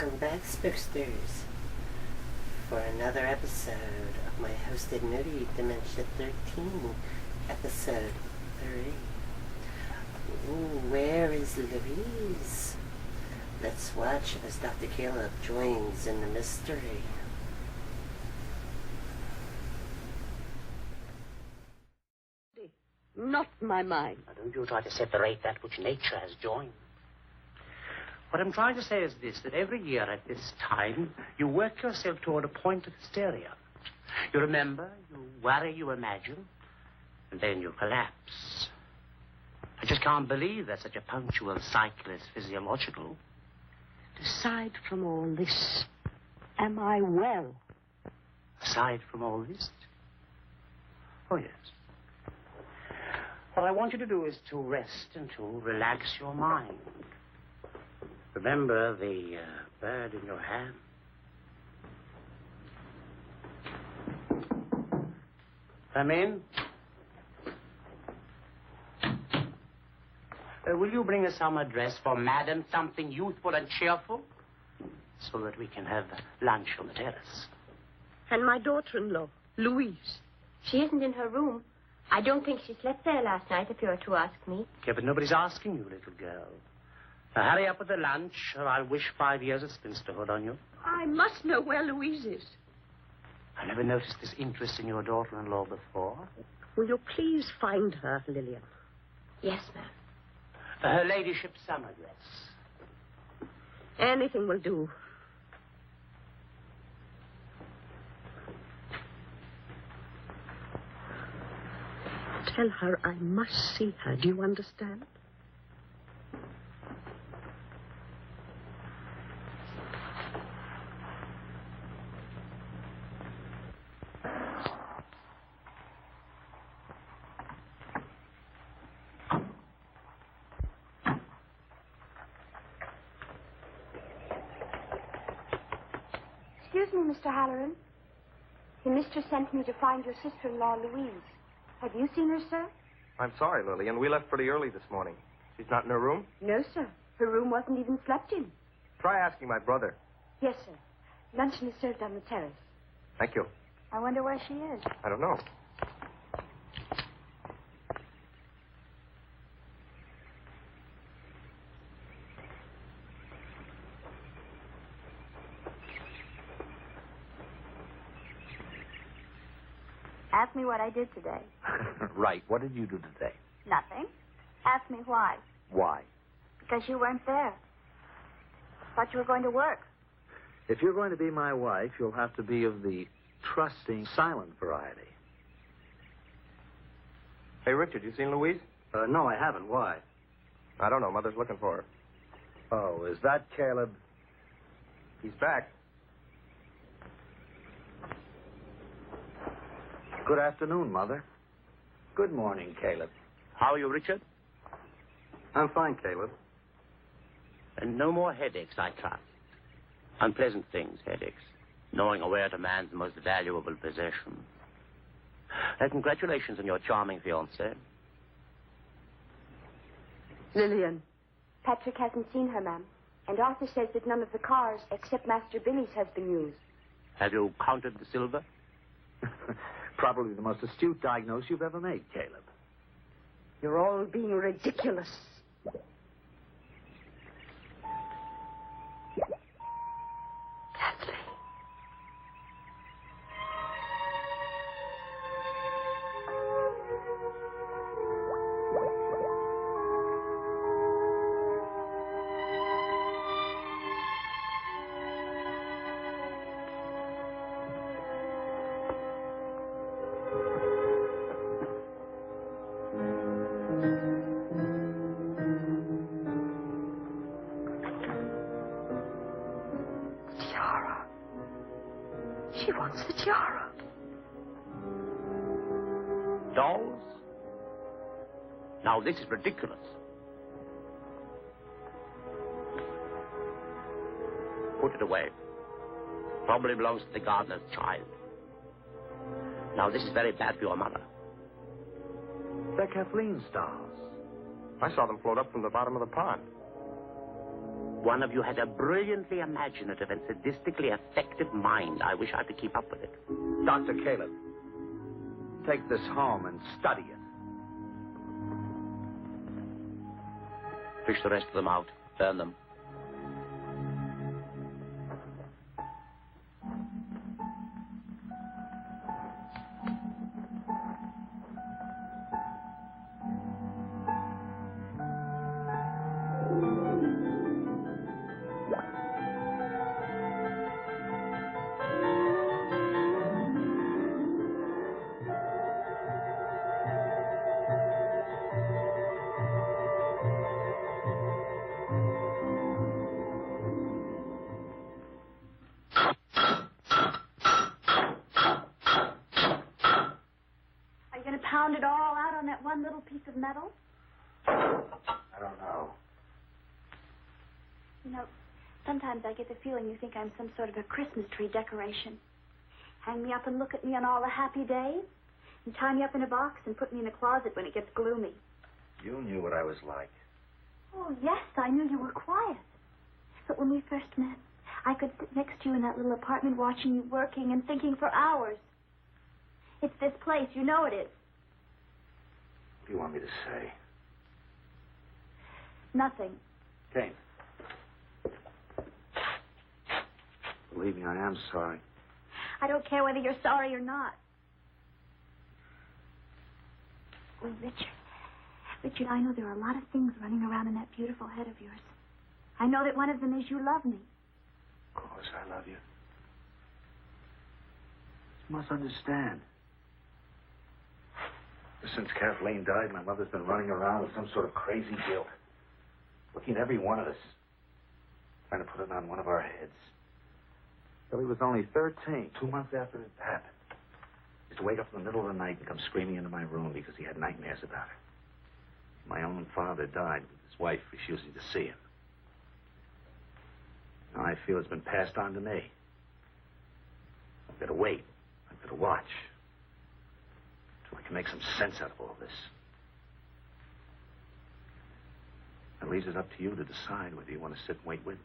Welcome back, spooksters, for another episode of my hosted movie, Dementia 13, episode 3. Ooh, where is Louise? Let's watch as Dr. Caleb joins in the mystery. Not my mind. Now, don't you try to separate that which nature has joined. What I'm trying to say is this, that every year at this time, you work yourself toward a point of hysteria. You remember, you worry, you imagine, and then you collapse. I just can't believe that such a punctual cycle is physiological. Aside from all this, am I well? Aside from all this? Oh, yes. What I want you to do is to rest and to relax your mind. Remember the bird in your hand. Come in. Will you bring a summer dress for Madam, something youthful and cheerful, so that we can have lunch on the terrace? And my daughter-in-law, Louise. She isn't in her room. I don't think she slept there last night, if you were to ask me. Okay, but nobody's asking you, little girl. Now, hurry up with the lunch, or I'll wish 5 years of spinsterhood on you. I must know where Louise is. I never noticed this interest in your daughter-in-law before. Will you please find her, Lillian? Yes, ma'am. Her ladyship's summer dress. Anything will do. Tell her I must see her. Do you understand? Excuse me, Mr. Halloran. Your mistress sent me to find your sister-in-law, Louise. Have you seen her, sir? I'm sorry, Lillian. We left pretty early this morning. She's not in her room? No, sir. Her room wasn't even slept in. Try asking my brother. Yes, sir. Luncheon is served on the terrace. Thank you. I wonder where she is. I don't know. Ask me what I did today. Right. What did you do today? Nothing. Ask me why. Why? Because you weren't there. Thought you were going to work. If you're going to be my wife, you'll have to be of the trusting, silent variety. Hey, Richard, you seen Louise? No, I haven't. Why? I don't know. Mother's looking for her. Oh, is that Caleb? He's back. Good afternoon, Mother. Good morning, Caleb. How are you, Richard? I'm fine, Caleb. And no more headaches, I trust. Unpleasant things, headaches. Gnawing away at a man's most valuable possession. Congratulations on your charming fiancé. Lillian. Patrick hasn't seen her, ma'am. And Arthur says that none of the cars except Master Billy's has been used. Have you counted the silver? Probably the most astute diagnosis you've ever made, Caleb. You're all being ridiculous. Kathleen. She wants the tiara. Dolls? Now, this is ridiculous. Put it away. Probably belongs to the gardener's child. Now, this is very bad for your mother. They're Kathleen's dolls. I saw them float up from the bottom of the pond. One of you has a brilliantly imaginative and sadistically effective mind. I wish I could keep up with it. Dr. Caleb, take this home and study it. Fish the rest of them out. Burn them. Pound it all out on that one little piece of metal? I don't know. You know, sometimes I get the feeling you think I'm some sort of a Christmas tree decoration. Hang me up and look at me on all the happy days, and tie me up in a box and put me in a closet when it gets gloomy. You knew what I was like. Oh, yes, I knew you were quiet. But when we first met, I could sit next to you in that little apartment watching you working and thinking for hours. It's this place. You know it is. What do you want me to say? Nothing. Kane. Believe me, I am sorry. I don't care whether you're sorry or not. Oh, Richard, I know there are a lot of things running around in that beautiful head of yours. I know that one of them is you love me. Of course I love you. You must understand. Since Kathleen died, my mother's been running around with some sort of crazy guilt. Looking at every one of us. Trying to put it on one of our heads. Billy was only 13. 2 months after it happened. He used to wake up in the middle of the night and come screaming into my room because he had nightmares about her. My own father died with his wife refusing to see him. Now I feel it's been passed on to me. I've got to wait. I've got to watch. So I can make some sense out of all this. It leaves it up to you to decide whether you want to sit and wait with me.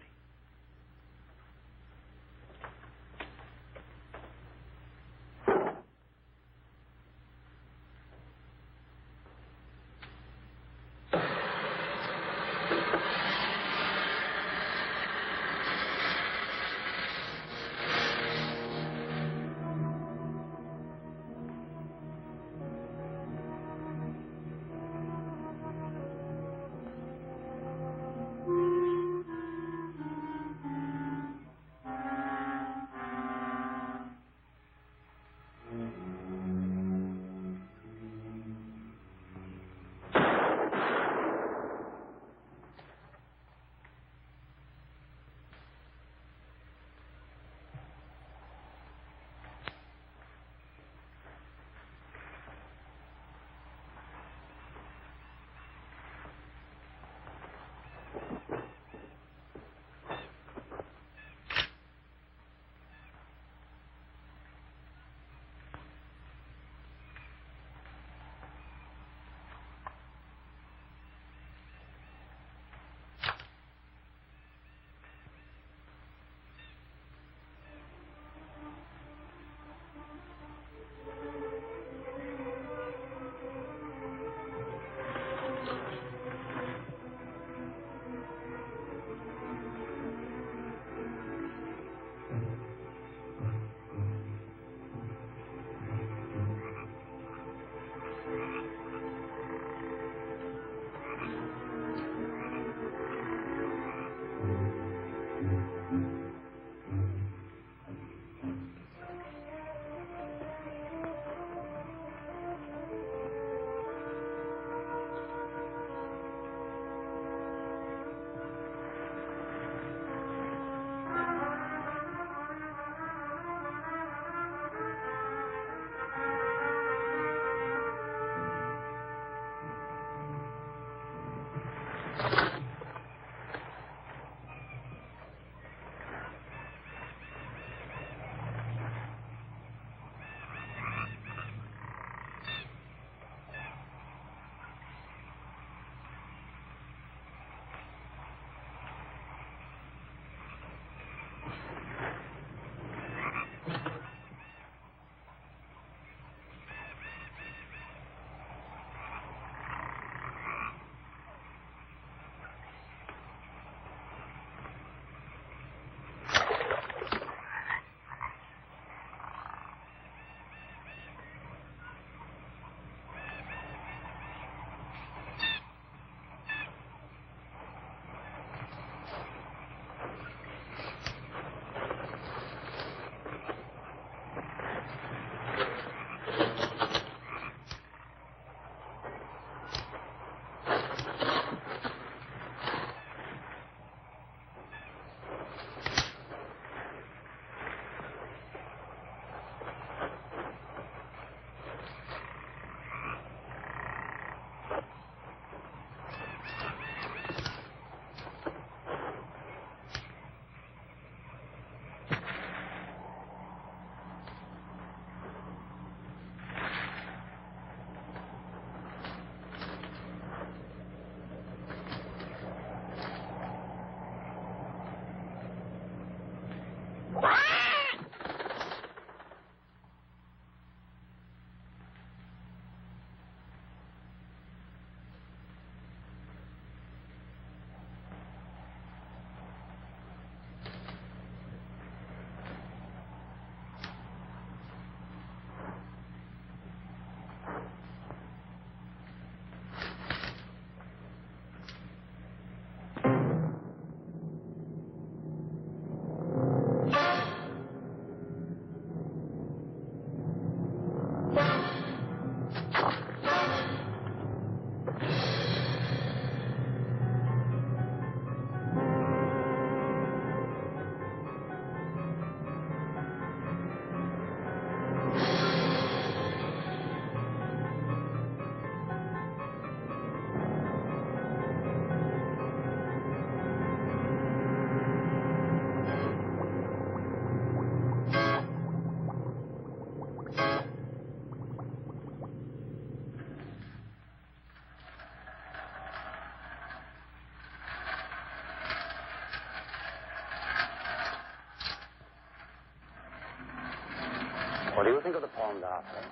do you think of the pond, Arthur?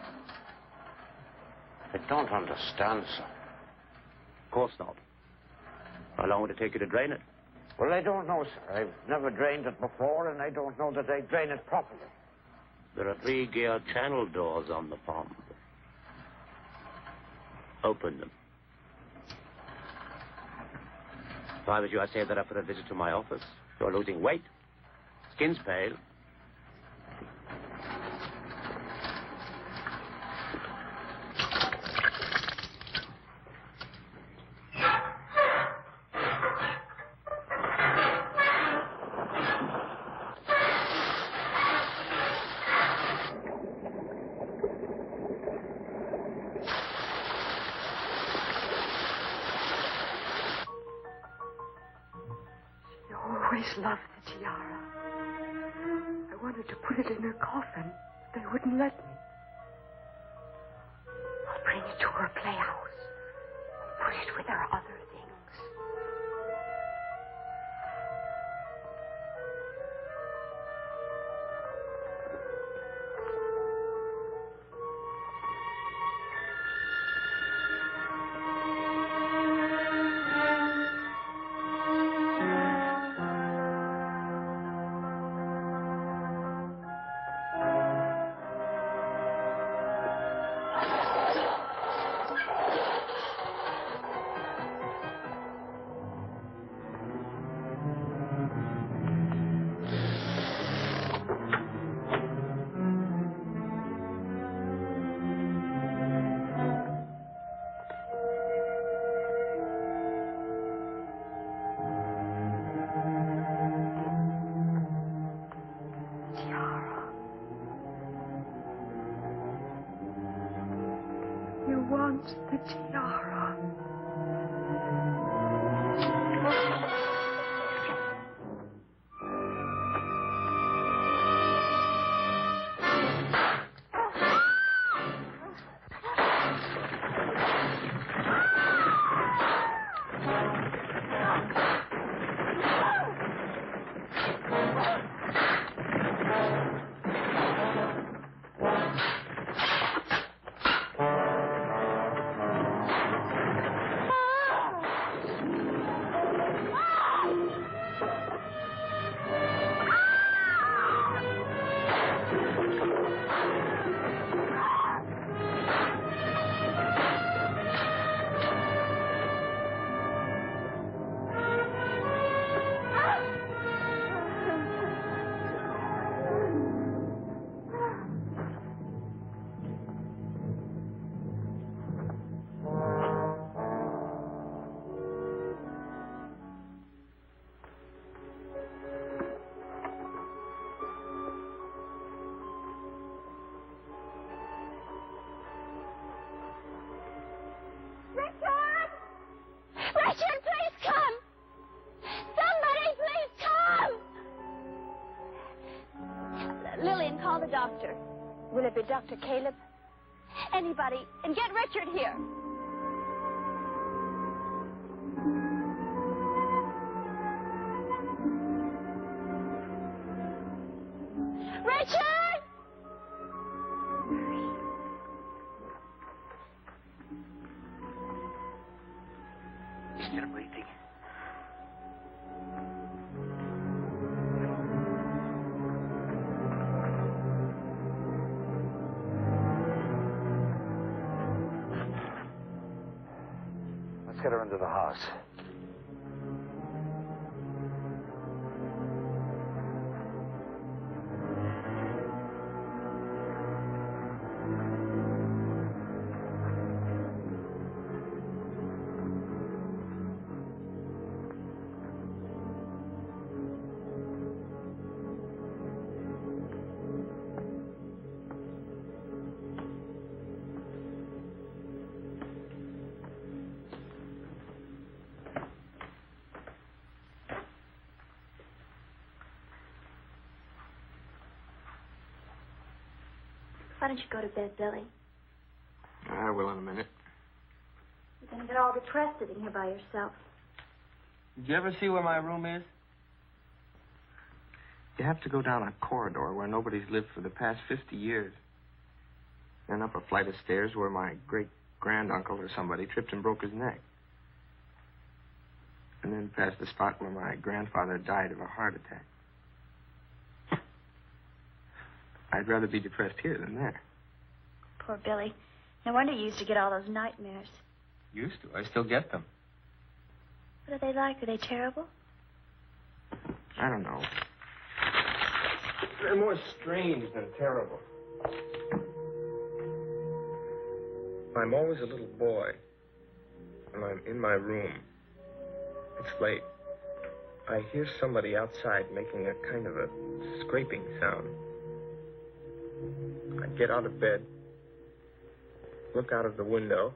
I don't understand, sir. Of course not. How long would it take you to drain it? Well, I don't know, sir. I've never drained it before, and I don't know that I drain it properly. There are 3 gear channel doors on the pond. Open them. If I was you, I'd save that up for a visit to my office. You're losing weight. Skin's pale. I always loved the tiara. I wanted to put it in her coffin, but they wouldn't let me. I'll bring it to her playhouse and put it with her other things. You want the tiara. Richard, please come! Somebody, please come! Lillian, call the doctor. Will it be Dr. Caleb? Anybody. And get Richard here. Richard! He's still breathing. Let's get her into the house. Why don't you go to bed, Billy? I will in a minute. You're going to get all depressed sitting here by yourself. Did you ever see where my room is? You have to go down a corridor where nobody's lived for the past 50 years. then up a flight of stairs where my great-granduncle or somebody tripped and broke his neck. And then past the spot where my grandfather died of a heart attack. I'd rather be depressed here than there. Poor Billy. No wonder you used to get all those nightmares. Used to. I still get them. What are they like? Are they terrible? I don't know. They're more strange than terrible. I'm always a little boy when I'm in my room. It's late. I hear somebody outside making a kind of a scraping sound. I get out of bed, look out of the window,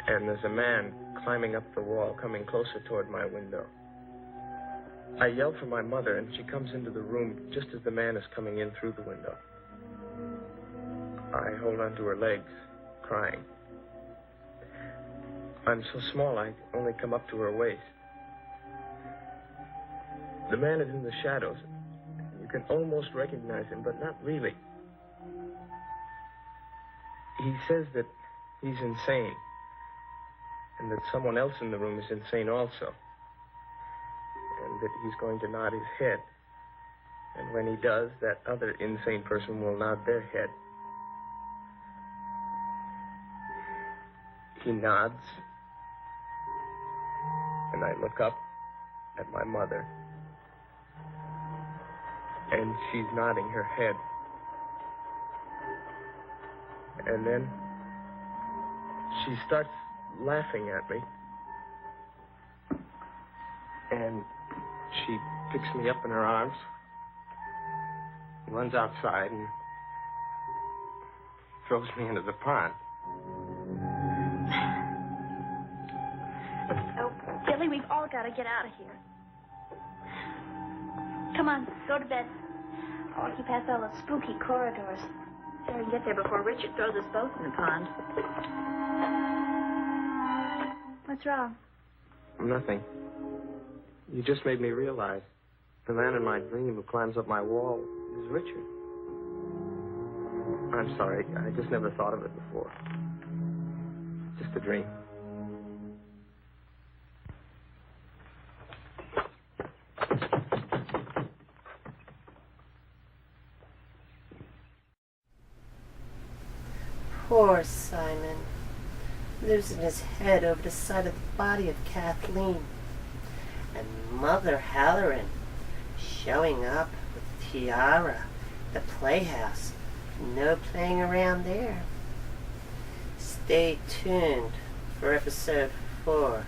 and there's a man climbing up the wall, coming closer toward my window. I yell for my mother, and she comes into the room just as the man is coming in through the window. I hold onto her legs, crying. I'm so small, I only come up to her waist. The man is in the shadows. You can almost recognize him, but not really. He says that he's insane, and that someone else in the room is insane also, and that he's going to nod his head. And when he does, that other insane person will nod their head. He nods, and I look up at my mother, and she's nodding her head. And then she starts laughing at me, and she picks me up in her arms, runs outside, and throws me into the pond. Oh, Billy, we've all got to get out of here. Come on, go to bed. I'll walk you past all those spooky corridors. So we can get there before Richard throws us both in the pond. What's wrong? Nothing. You just made me realize the man in my dream who climbs up my wall is Richard. I'm sorry. I just never thought of it before. Just a dream. Poor Simon, losing his head over the side of the body of Kathleen. And Mother Halloran showing up with Tiara, the playhouse. No playing around there. Stay tuned for episode 4.